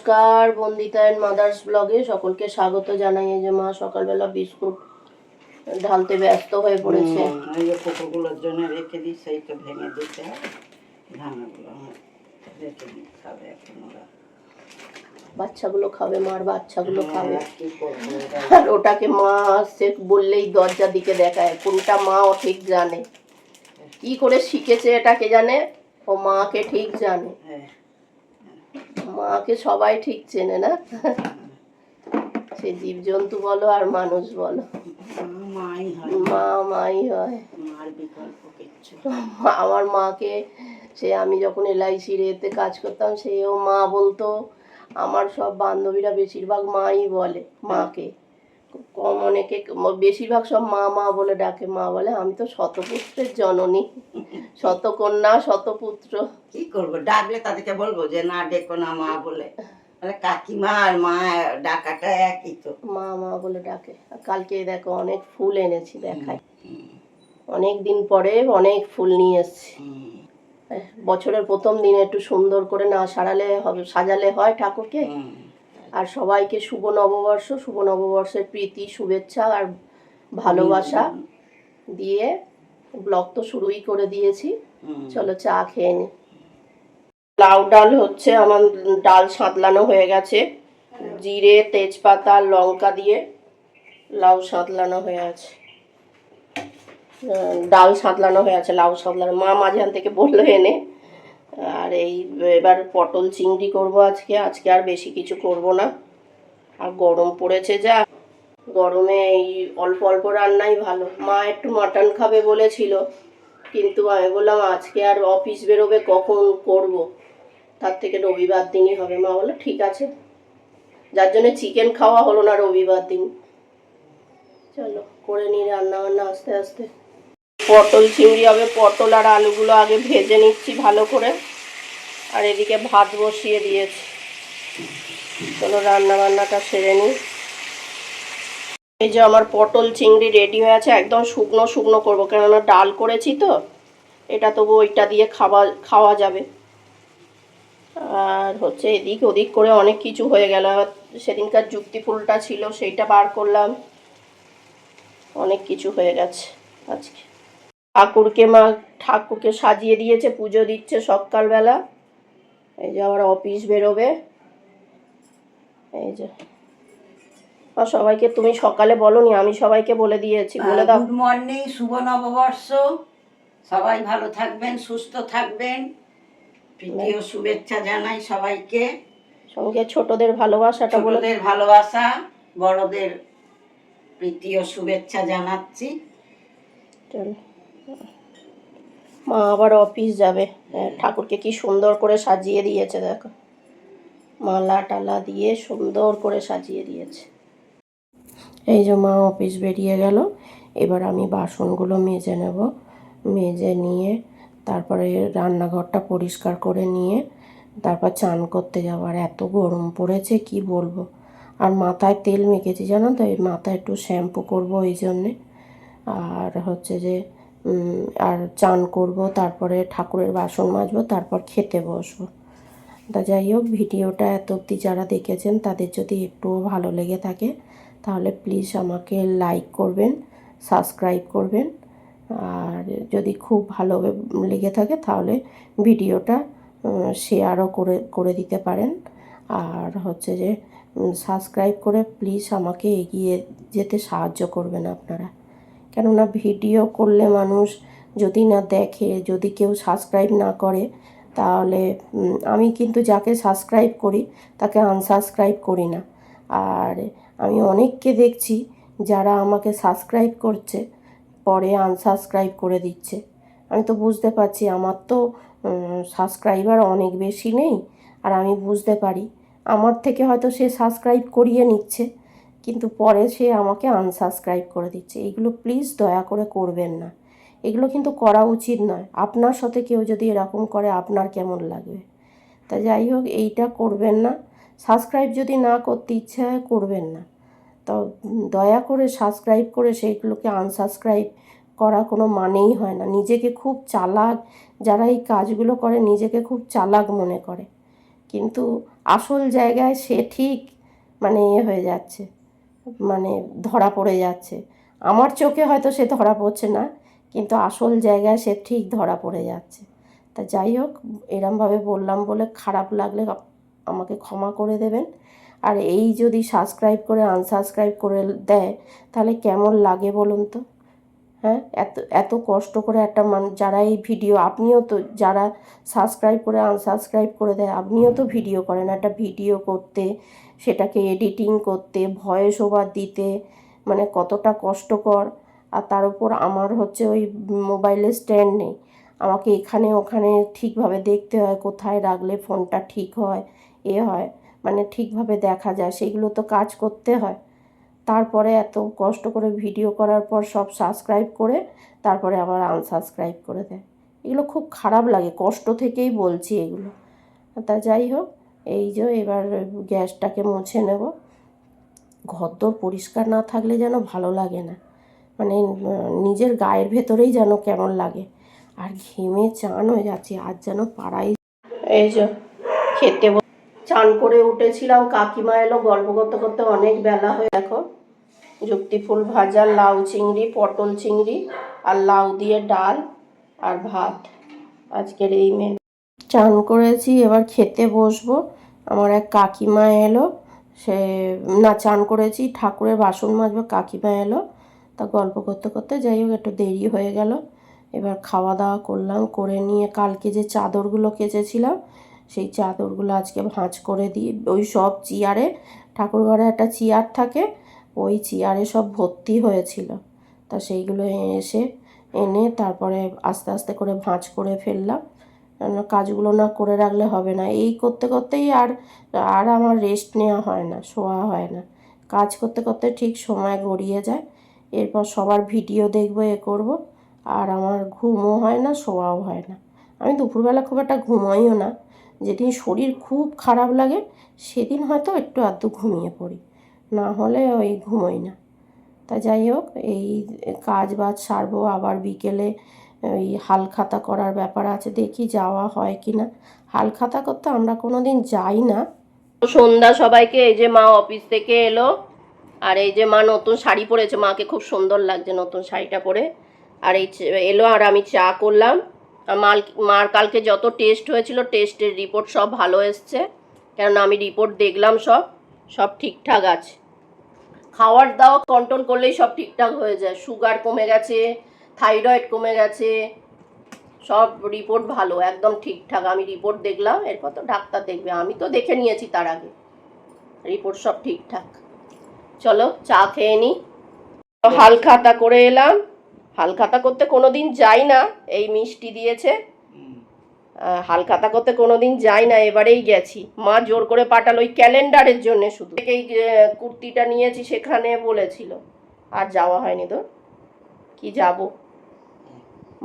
নমস্কার, Bandita and mother's ব্লগে সকলকে স্বাগত জানাই। এই যে মা সকালবেলা বিস্কুট ঢালতে ব্যস্ত হয়ে পড়েছে। এই যে কুকুরগুলোর জন্য রেখে দিই, সেইটা ভেঙে দিতে হবে। ধানগুলো রেখে দিই, খাবে এখন ওরা। বাচ্চাগুলো খাবে, মার বাচ্চাগুলো খাবে। কি করবো, আর ওটাকে মা আসছে বললেই দরজার দিকে দেখায়। কোনটা মা ও ঠিক জানে, কি করে শিখেছে এটা কে জানে, ও মাকে ঠিক জানে। মাকে সবাই ঠিক চেনে না, সে জীবজন্তু বলো আর মানুষ বলো, মা মাই হয়। আমার মাকে সে আমি যখন LIC-র এতে কাজ করতাম, সেও মা বলতো। আমার সব বান্ধবীরা বেশিরভাগ মাই বলে মাকে, কম অনেকে বেশিরভাগ সব মা মা বলে ডাকে। মা বলে আমি তো শতপুত্রের জননী, শতকন্যা শতপুত্র। কি করবো, ডাকলে তাদেরকে বলবো যে না ডেকো না মা বলে। কাকিমা আর মা ডাকাটা একই তো, মা মা বলে ডাকে। কালকে দেখো অনেক ফুল এনেছি, দেখাই। অনেক দিন পরে অনেক ফুল নিয়ে এসেছি। বছরের প্রথম দিনে একটু সুন্দর করে না সারালে হবে, সাজালে হয় ঠাকুরকে। আর সবাইকে শুভ নববর্ষ, শুভ নববর্ষের প্রীতি শুভেচ্ছা আর ভালোবাসা দিয়ে ব্লগ তো শুরুই করে দিয়েছি। চলো চা খেয়ে নি। লাউ ডাল হচ্ছে, আমার ডাল সাঁতলানো হয়ে গেছে। জিরে তেজপাতা লঙ্কা দিয়ে লাউ সাঁতলানো হয়ে আছে, ডাল সাঁতলানো হয়ে আছে, লাউ সাঁতলানো। মা মাঝখান থেকে বললো এনে। আর এবার পটল চিংড়ি করব আজকে। আজকে আর বেশি কিছু করব না। আর গরম পড়েছে যা, গরমে এই অল্প অল্প রান্নাই ভালো। মা একটু মাটন খাবে বলেছিল, কিন্তু আমি বললাম আজকে আর অফিস বেরোবে কখন করব, তার থেকে রবিবার দিনই হবে। মা বললো ঠিক আছে, যার জন্য চিকেন খাওয়া হলো না রবিবার দিন। চলো করে নিই রান্না বান্না আস্তে আস্তে। পটল চিংড়ি হবে, পটল আর আলুগুলো আগে ভেজে নিচ্ছি ভালো করে। আর এদিকে ভাত বসিয়ে দিয়েছি। চলো রান্না বান্নাটা সেরে নিই। এই যে আমার পটল চিংড়ি রেডি হয়ে আছে। একদম শুকনো শুকনো করবো, কেননা ডাল করেছি তো। এটা তবু ওইটা দিয়ে খাওয়া যাবে। আর হচ্ছে এদিক ওদিক করে অনেক কিছু হয়ে গেল। সেদিনকার যুক্তি ফুলটা ছিল, সেইটা বার করলাম। অনেক কিছু হয়ে গেছে আজকে। ঠাকুরকে সাজিয়ে দিয়েছে, পুজো দিচ্ছে সকালবেলা। এই যে আবার অফিস বেরোবে। এই যে সবাইকে তুমি সকালে বলোনি, আমি সবাইকে বলে দিয়েছি। বলে দাও। গুড মর্নিং, শুভ নববর্ষ। সবাই ভালো থাকবেন, সুস্থ থাকবেন। প্রীতি ও শুভেচ্ছা জানাই সবাইকে। সঙ্গে ছোটদের ভালোবাসাটা বলে। ছোটদের ভালোবাসা, বড়দের প্রীতি ও শুভেচ্ছা জানাচ্ছি। মা আবার অফিস যাবে। ঠাকুরকে কি সুন্দর করে সাজিয়ে দিয়েছে দেখো, মালা টালা দিয়ে সুন্দর করে সাজিয়ে দিয়েছে। এই যে মা অফিস বেরিয়ে গেল। এবার আমি বাসনগুলো মেজে নেব। মেজে নিয়ে তারপরে রান্নাঘরটা পরিষ্কার করে নিয়ে তারপর চান করতে যাব। আর এত গরম পড়েছে কি বলবো। আর মাথায় তেল মেখেছি জানো তো, এই মাথায় একটু শ্যাম্পু করব এই জন্যে। আর হচ্ছে যে আর চান করব, তারপরে ঠাকুরের বাসন মাজবো, তারপর খেতে বসবো। তা যাই হোক, ভিডিওটা এত অবধি যারা দেখেছেন তাদের যদি একটুও ভালো লেগে থাকে তাহলে প্লিজ আমাকে লাইক করবেন, সাবস্ক্রাইব করবেন। আর যদি খুব ভালো লেগে থাকে তাহলে ভিডিওটা শেয়ারও করে দিতে পারেন। আর হচ্ছে যে সাবস্ক্রাইব করে প্লিজ আমাকে এগিয়ে যেতে সাহায্য করবেন আপনারা। কেননা ভিডিও করলে মানুষ যদি না দেখে, যদি কেউ সাবস্ক্রাইব না করে, তাহলে আমি কিন্তু যাকে সাবস্ক্রাইব করি তাকে আনসাবস্ক্রাইব করি না। আর আমি অনেককে দেখছি যারা আমাকে সাবস্ক্রাইব করছে পরে আনসাবস্ক্রাইব করে দিচ্ছে। আমি তো বুঝতে পারছি আমার তো সাবস্ক্রাইবার অনেক বেশি নেই। আর আমি বুঝতে পারি আমার থেকে হয়তো সে সাবস্ক্রাইব করিয়ে নিচ্ছে, কিন্তু পরে সে আমাকে আনসাবস্ক্রাইব করে দিচ্ছে। এইগুলো প্লিজ দয়া করে করবেন না, এগুলো কিন্তু করা উচিত নয়। আপনার সাথে কেউ যদি এরকম করে আপনার কেমন লাগবে? তা যাই হোক, এইটা করবেন না। সাবস্ক্রাইব যদি না করতে ইচ্ছে হয় করবেন না, তো দয়া করে সাবস্ক্রাইব করে সেইগুলোকে আনসাবস্ক্রাইব করা কোনো মানেই হয় না। নিজেকে খুব চালাক, যারা এই কাজগুলো করে নিজেকে খুব চালাক মনে করে, কিন্তু আসল জায়গায় সে ঠিক মানে হয়ে যাচ্ছে, মানে ধরা পড়ে যাচ্ছে। আমার চোখে হয়তো সে ধরা পড়ছে না, কিন্তু আসল জায়গায় সে ঠিক ধরা পড়ে যাচ্ছে। তা যাই হোক, এরমভাবে বললাম বলে খারাপ লাগলে আমাকে ক্ষমা করে দেবেন। আর এই যদি সাবস্ক্রাইব করে আনসাবস্ক্রাইব করে দেয় তাহলে কেমন লাগে বলুন তো? হ্যাঁ, এত এত কষ্ট করে একটা যারা এই ভিডিও, আপনিও তো যারা সাবস্ক্রাইব করে আনসাবস্ক্রাইব করে দেয়, আপনিও তো ভিডিও করেন, একটা ভিডিও করতে, সেটাকে এডিটিং করতে, ভয়েস ওভার দিতে, মানে কতটা কষ্টকর। আর তার উপর আমার হচ্ছে ওই মোবাইলের স্ট্যান্ড নেই, আমাকে এখানে ওখানে ঠিকভাবে দেখতে হয়, কোথায় রাখলে ফোনটা ঠিক হয়, হয়, মানে ঠিকভাবে দেখা যায়, সেগুলো তো কাজ করতে হয়। তারপরে এত কষ্ট করে ভিডিও করার পর সব সাবস্ক্রাইব করে তারপরে আবার আনসাবস্ক্রাইব করে দেয়। এগুলো খুব খারাপ লাগে, কষ্ট থেকেই বলছি এগুলো। তা যাই হোক, এই যে এবার গ্যাসটাকে মুছে নেব। ঘরদোর পরিষ্কার না থাকলে যেন ভালো লাগে না, মানে নিজের গায়ের ভেতরেই যেন কেমন লাগে। আর ঘেমে চান হয়ে যাচ্ছে, আজ যেন পাড়াই। এই যে খেতে চান করে উঠেছিলাম, কাকিমা এলো, গল্প করতে করতে অনেক বেলা হয়ে। দেখো, যুক্তি ফুল ভাজা, লাউ চিংড়ি, পটল চিংড়ি আর লাউ দিয়ে ডাল আর ভাত, আজকের এই মেনু। চান করেছি, এবার খেতে বসবো। আমার এক কাকিমা এলো, সে না চান করেছি, ঠাকুরের বাসন মাজবো, কাকিমা এলো, তা গল্প করতে করতে যাই হোক একটু দেরি হয়ে গেল। এবার খাওয়া দাওয়া করলাম, করে নিয়ে কালকে যে চাদরগুলো কেচেছিলাম সেই চাদরগুলো আজকে ভাঁজ করে দিই। ওই সব চেয়ারে, ঠাকুর ঘরে একটা চেয়ার থাকে, ওই চেয়ারে সব ভর্তি হয়েছিল, তা সেইগুলো এনে তারপরে আস্তে আস্তে করে ভাঁজ করে ফেললাম। কাজগুলো না করে রাখলে হবে না, এই করতে করতেই আর আর আমার রেস্ট নেওয়া হয় না, শোয়া হয় না, কাজ করতে করতে ঠিক সময় গড়িয়ে যায়। এরপর সবার ভিডিও দেখবো, এ করব, আর আমার ঘুমও হয় না, শোয়াও হয় না। আমি দুপুরবেলা খুব একটা ঘুমোইও না, যেদিন শরীর খুব খারাপ লাগে সেদিন হয়তো একটু আধটু ঘুমিয়ে পড়ি, না হলে ওই ঘুমোই না। তা যাই হোক, এই কাজ বাজ সারবো, আবার বিকেলে ওই হালখাতা করার ব্যাপার আছে, দেখি যাওয়া হয় কি না। হালখাতা করতে আমরা কোনো দিন যাই না। সন্ধ্যা সবাইকে। এই যে মা অফিস থেকে এলো, আর এই যে মা নতুন শাড়ি পরেছে, মাকে খুব সুন্দর লাগছে নতুন শাড়িটা পরে। আর এই এলো, আর আমি চা করলাম। আর মার কালকে যত টেস্ট হয়েছিল টেস্টের রিপোর্ট সব ভালো এসছে, কেননা আমি রিপোর্ট দেখলাম, সব ঠিকঠাক আছে। খাওয়ার দাওয়া কন্ট্রোল করলেই সব ঠিকঠাক হয়ে যায়, সুগার কমে গেছে, থাইরয়েড কমে গেছে, সব রিপোর্ট ভালো, একদম ঠিকঠাক। আমি রিপোর্ট দেখলাম, এরপর তো ডাক্তার দেখবে, আমি তো দেখে নিয়েছি তার আগে, রিপোর্ট সব ঠিকঠাক। চলো চা খেয়ে নিই। হালখাতা করে এলাম, হালখাতা করতে কোনো দিন যাই না, এই মিষ্টি দিয়েছে, হালখাতা করতে কোনো দিন যাই না, এবারেই গেছি, মা জোর করে পাঠালো ওই ক্যালেন্ডারের জন্য, শুধু এই কুর্তিটা নিয়েছি সেখানে বলেছিল, আর যাওয়া হয়নি। তো কি যাব,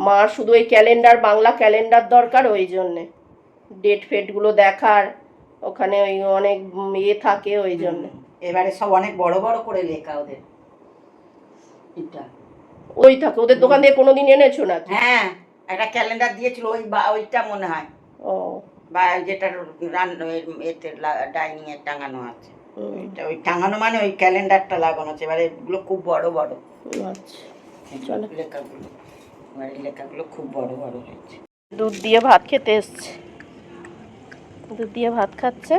মার শুধু ওই ক্যালেন্ডার, বাংলা ক্যালেন্ডার দরকার, ওই জন্যে ডেট ফেটগুলো দেখার, ওখানে ওই অনেক ইয়ে থাকে, ওই জন্য। এবারে সব অনেক বড় বড় করে লেখা ওদের, এটা ওই থাকে ওদের দোকান থেকে কোনোদিন এনেছো না? হ্যাঁ, একটা ক্যালেন্ডার দিয়েছিল, ওইটা মনে হয়, ও, বা যেটা এতে ডাইনিং এ টাঙানো আছে, ওই টাঙানো মানে ওই ক্যালেন্ডারটা লাগানো আছে। এবারে এগুলো খুব বড় বড়, আচ্ছা চলো, লেখাগুলো, এবারে লেখাগুলো খুব বড় বড় হয়েছে। দুধ দিয়ে ভাত খেতে এসছে, দুধ দিয়ে ভাত খাচ্ছে,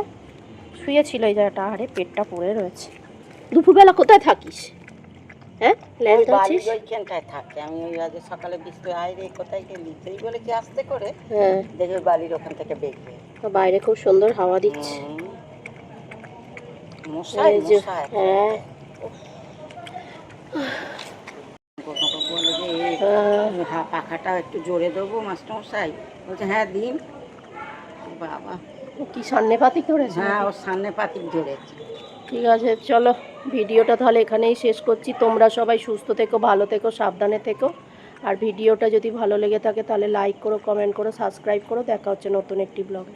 শুয়েছিল এই জায়গাটা, আরে পেটটা পড়ে রয়েছে। দুপুরবেলা কোথায় থাকিস? হ্যাঁ, ল্যান্ড আছিস? ওইখানটায় থাকে, আমি ওই আজ সকালে বৃষ্টি আয় রে কোথায় গেলি, সেই বলে কি আসতে করে, হ্যাঁ, দেখে বাড়ির ওখান থেকে বেরিয়ে, বাইরে খুব সুন্দর হাওয়া দিচ্ছে। মশাই মশাই, হ্যাঁ, বলে যে পাখাটা একটু জোরে দেবো মাস্টার মশাই, বলছে হ্যাঁ দিন। বাবা, কি সামনে পাতি করেছে? হ্যাঁ, ওর সামনে পাতিক ধরেছে। ঠিক আছে, চলো ভিডিওটা তাহলে এখানেই শেষ করছি। তোমরা সবাই সুস্থ থেকো, ভালো থেকো, সাবধানে থেকো। আর ভিডিওটা যদি ভালো লেগে থাকে তাহলে লাইক করো, কমেন্ট করো, সাবস্ক্রাইব করো। দেখা হচ্ছে নতুন একটি ব্লগে।